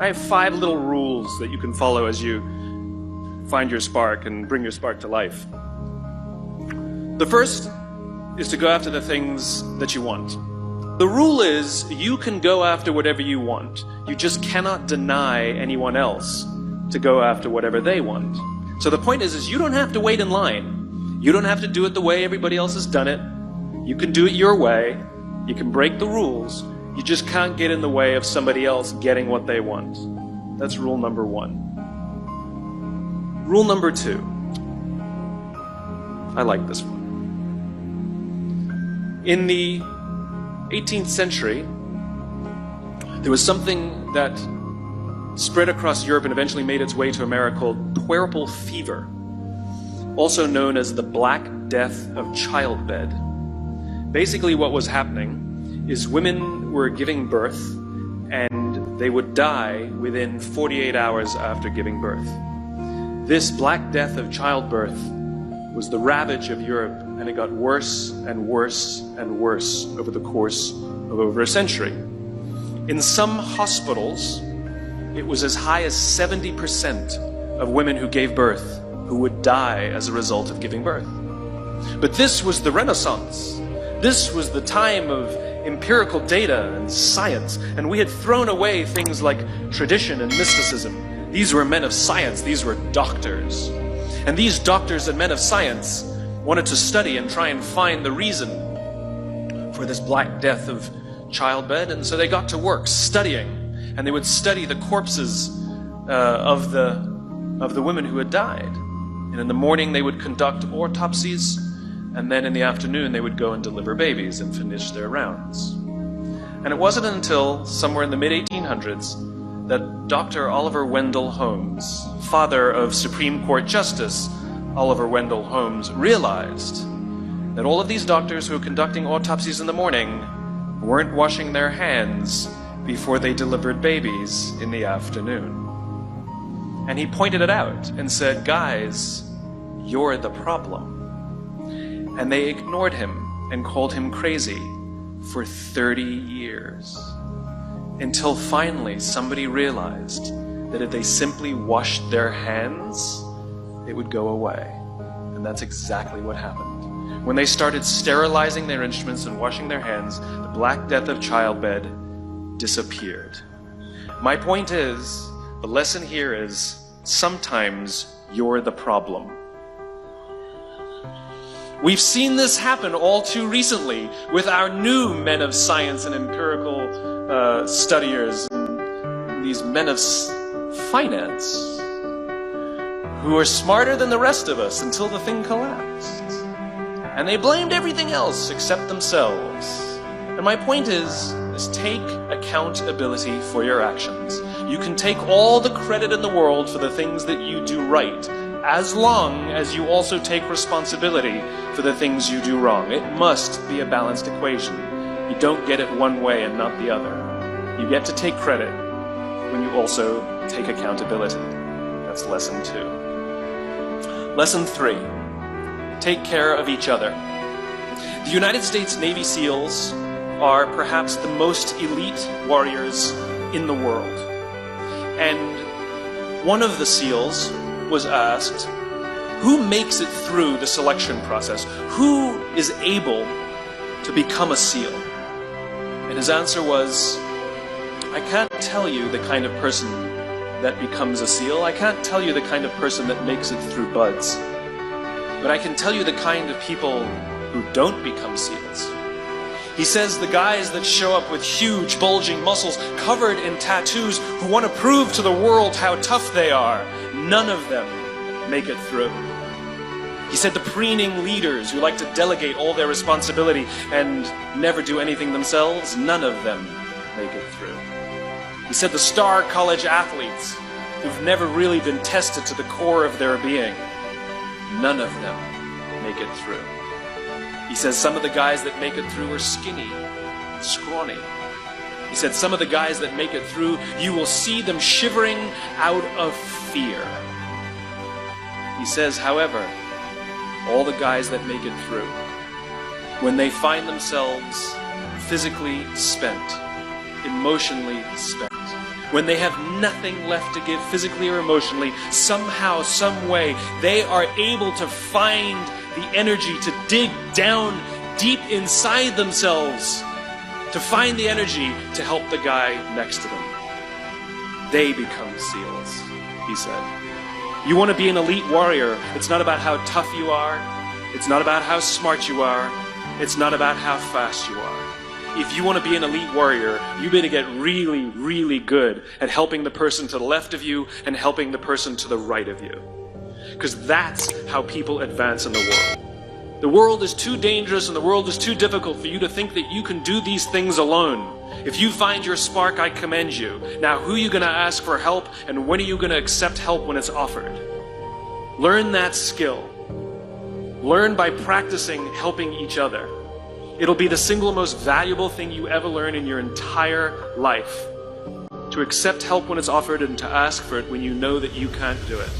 I have 5 little rules that you can follow as you find your spark and bring your spark to life. The first is to go after the things that you want. The rule is you can go after whatever you want. You just cannot deny anyone else to go after whatever they want. So the point is you don't have to wait in line. You don't have to do it the way everybody else has done it. You can do it your way. You can break the rules. You just can't get in the way of somebody else getting what they want. That's rule number 1. Rule number 2. I like this one. In the 18th century, there was something that spread across Europe and eventually made its way to America called puerperal fever, also known as the Black Death of childbed. Basically what was happening is women were giving birth and they would die within 48 hours after giving birth. This Black Death of childbirth was the ravage of Europe, and it got worse and worse and worse over the course of over a century. In some hospitals, it was as high as 70% of women who gave birth who would die as a result of giving birth. But this was the Renaissance. This was the time of empirical data and science, and we had thrown away things like tradition and mysticism. These were men of science, these were doctors. And these doctors and men of science wanted to study and try and find the reason for this Black Death of childbed, and so they got to work studying, and they would study the corpses of the women who had died. And in the morning they would conduct autopsies, and then in the afternoon they would go and deliver babies and finish their rounds. And it wasn't until somewhere in the mid-1800s that Dr. Oliver Wendell Holmes, father of Supreme Court Justice Oliver Wendell Holmes, realized that all of these doctors who were conducting autopsies in the morning weren't washing their hands before they delivered babies in the afternoon. And he pointed it out and said, "Guys, you're the problem." And they ignored him and called him crazy for 30 years. Until finally somebody realized that if they simply washed their hands, it would go away. And that's exactly what happened. When they started sterilizing their instruments and washing their hands, the Black Death of childbed disappeared. My point is, the lesson here is, sometimes you're the problem. We've seen this happen all too recently with our new men of science and empirical studiers, and these men of finance who are smarter than the rest of us until the thing collapsed. And they blamed everything else except themselves. And my point is take accountability for your actions. You can take all the credit in the world for the things that you do right, as long as you also take responsibility for the things you do wrong. It must be a balanced equation. You don't get it one way and not the other. You get to take credit when you also take accountability. That's lesson 2. Lesson 3, take care of each other. The United States Navy SEALs are perhaps the most elite warriors in the world. And one of the SEALs was asked, who makes it through the selection process? Who is able to become a SEAL? And his answer was, I can't tell you the kind of person that becomes a SEAL. I can't tell you the kind of person that makes it through BUDS. But I can tell you the kind of people who don't become SEALs. He says the guys that show up with huge, bulging muscles, covered in tattoos, who want to prove to the world how tough they are, none of them make it through. He said the preening leaders who like to delegate all their responsibility and never do anything themselves, none of them make it through. He said the star college athletes who've never really been tested to the core of their being, none of them make it through. He says some of the guys that make it through are skinny, scrawny. He said some of the guys that make it through, you will see them shivering out of fear. He says, however, all the guys that make it through, when they find themselves physically spent, emotionally spent, when they have nothing left to give physically or emotionally, somehow, some way, they are able to find the energy to dig down deep inside themselves, to find the energy to help the guy next to them. They become SEALs, he said. You want to be an elite warrior. It's not about how tough you are. It's not about how smart you are. It's not about how fast you are. If you want to be an elite warrior, you better get really, really good at helping the person to the left of you and helping the person to the right of you. Because that's how people advance in the world. The world is too dangerous and the world is too difficult for you to think that you can do these things alone. If you find your spark, I commend you. Now, who are you going to ask for help, and when are you going to accept help when it's offered? Learn that skill. Learn by practicing helping each other. It'll be the single most valuable thing you ever learn in your entire life. To accept help when it's offered and to ask for it when you know that you can't do it.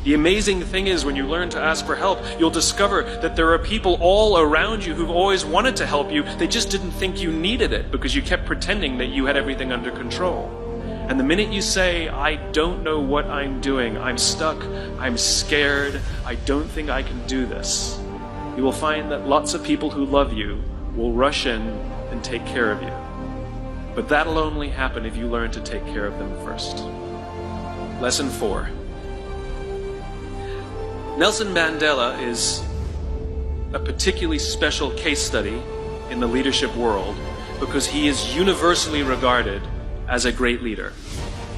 The amazing thing is, when you learn to ask for help, you'll discover that there are people all around you who've always wanted to help you. They just didn't think you needed it because you kept pretending that you had everything under control. And the minute you say, I don't know what I'm doing, I'm stuck, I'm scared, I don't think I can do this, you will find that lots of people who love you will rush in and take care of you. But that'll only happen if you learn to take care of them first. Lesson 4. Nelson Mandela is a particularly special case study in the leadership world because he is universally regarded as a great leader.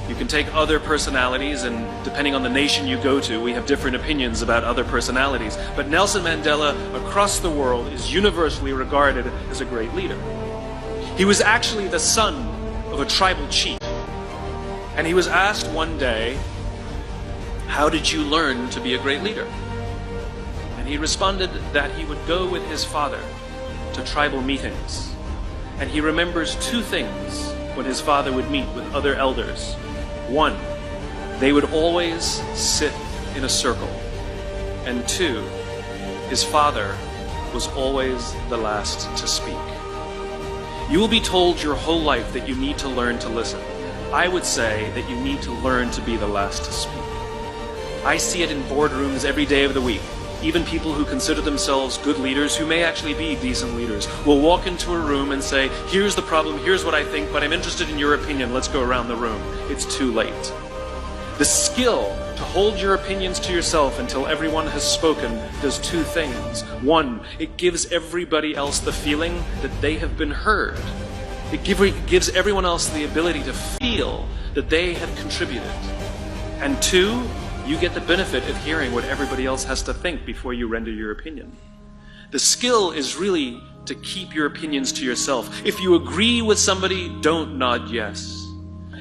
You can take other personalities, and depending on the nation you go to, we have different opinions about other personalities. But Nelson Mandela, across the world, is universally regarded as a great leader. He was actually the son of a tribal chief. And he was asked one day, how did you learn to be a great leader? And he responded that he would go with his father to tribal meetings. And he remembers two things when his father would meet with other elders. One, they would always sit in a circle. And two, his father was always the last to speak. You will be told your whole life that you need to learn to listen. I would say that you need to learn to be the last to speak. I see it in boardrooms every day of the week. Even people who consider themselves good leaders, who may actually be decent leaders, will walk into a room and say, here's the problem, here's what I think, but I'm interested in your opinion, let's go around the room. It's too late. The skill to hold your opinions to yourself until everyone has spoken does two things. One, it gives everybody else the feeling that they have been heard. It gives everyone else the ability to feel that they have contributed. And two, you get the benefit of hearing what everybody else has to think before you render your opinion. The skill is really to keep your opinions to yourself. If you agree with somebody, don't nod yes.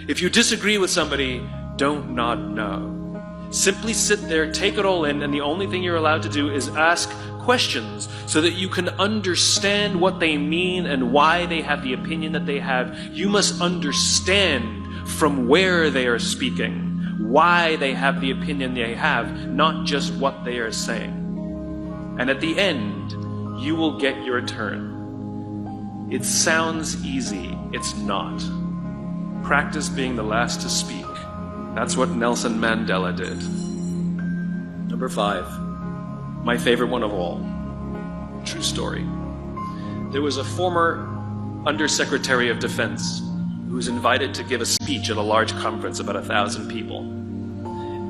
If you disagree with somebody, don't nod no. Simply sit there, take it all in, and the only thing you're allowed to do is ask questions so that you can understand what they mean and why they have the opinion that they have. You must understand from where they are speaking, why they have the opinion they have, not just what they are saying. And at the end, you will get your turn. It sounds easy. It's not. Practice being the last to speak. That's what Nelson Mandela did. Number 5, my favorite one of all. True story. There was a former Undersecretary of Defense who was invited to give a speech at a large conference, about 1,000 people.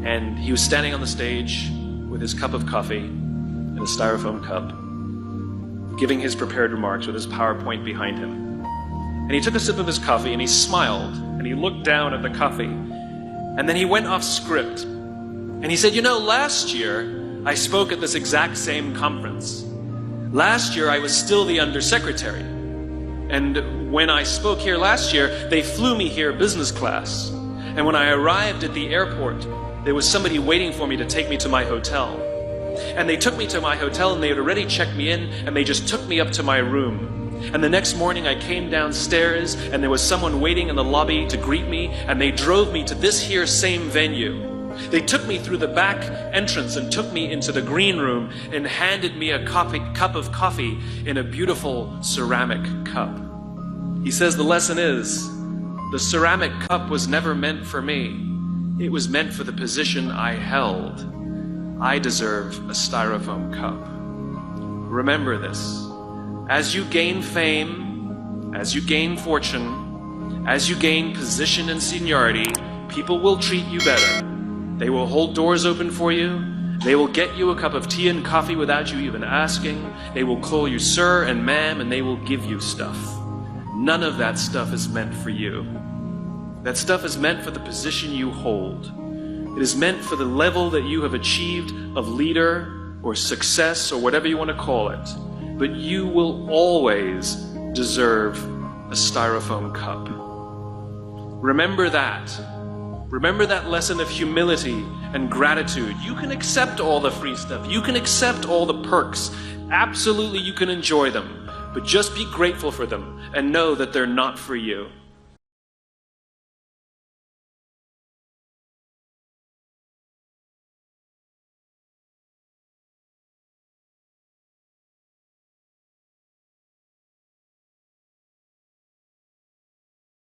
And he was standing on the stage with his cup of coffee in a styrofoam cup, giving his prepared remarks with his PowerPoint behind him. And he took a sip of his coffee and he smiled and he looked down at the coffee. And then he went off script. And he said, you know, last year I spoke at this exact same conference. Last year I was still the Undersecretary. And when I spoke here last year, they flew me here business class. And when I arrived at the airport, there was somebody waiting for me to take me to my hotel. And they took me to my hotel and they had already checked me in and they just took me up to my room. And the next morning I came downstairs and there was someone waiting in the lobby to greet me, and they drove me to this here same venue. They took me through the back entrance and took me into the green room and handed me a cup of coffee in a beautiful ceramic cup. He says the lesson is, The ceramic cup was never meant for me. It was meant for the position I held. I deserve a styrofoam cup. Remember this. As you gain fame, as you gain fortune, as you gain position and seniority, people will treat you better. They will hold doors open for you. They will get you a cup of tea and coffee without you even asking. They will call you sir and ma'am, and they will give you stuff. None of that stuff is meant for you. That stuff is meant for the position you hold. It is meant for the level that you have achieved of leader or success or whatever you want to call it. But you will always deserve a styrofoam cup. Remember that. Remember that lesson of humility and gratitude. You can accept all the free stuff. You can accept all the perks. Absolutely, you can enjoy them. But just be grateful for them and know that they're not for you.